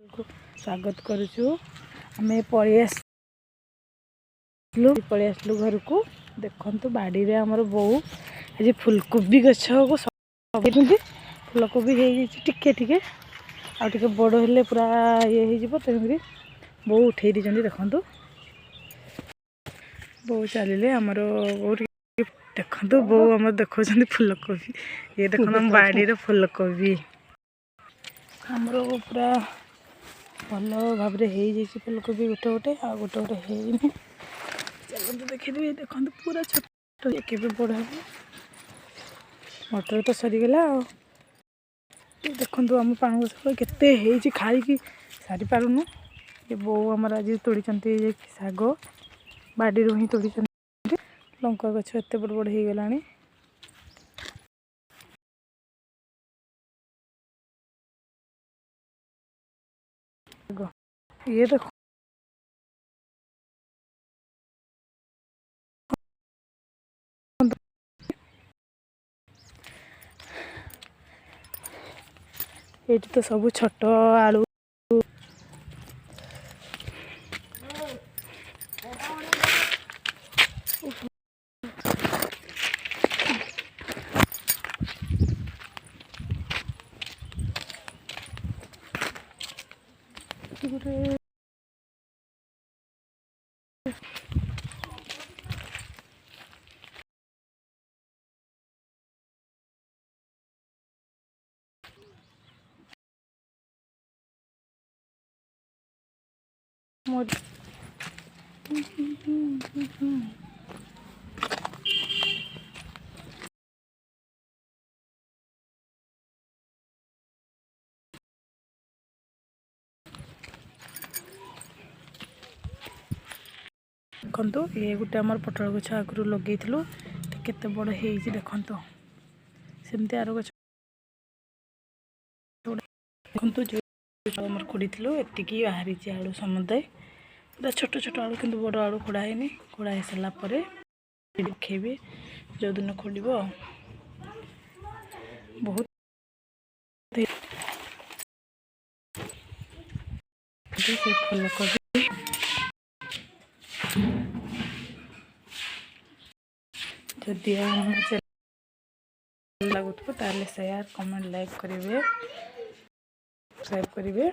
स्वागत करुचु आम पलि आसलु घर को देखु बाड़ी रे आमर बो आज फुलकोबी गछ को फुलकोबी टिके टिके आगे बड़ हेले पूरा ये तेणुक बो उठे दी देखु बो चलिए आमर बो देखु बो आम देखा फुलकोबी ये देख बाड़ी फुलकोबी आमर पूरा भल भाव फुलकोबी गोटे गोटे आ गोटे गोटे है चलते देखिए देखो पूरा छोट के बड़ हे मटर तो सरीगला देखु आम पान गछ के खाई सारी पारुनु ये बो आमर आज तोड़ी शाग बाड़ी ही तोड़ी लंका गछ एत बड़ बड़ हो गला ये देखो ये तो सब छोट आलू देखु ये गोटे आम पटल गछ आगु लगे केते बड़ हो देखु सेमती आर गछ देखु जो आम खोड़ी एतिकी बाहरी आलू समुदाय पूरा छोट छोट आलू कि बड़ आलू खोड़ा है खोड़ा हो सारापर देखेबी जो दिन खोल बहुत फुलकोबी जदि लगुव ताले शेयर कमेंट लाइक करेंगे सब्सक्राइब करेंगे।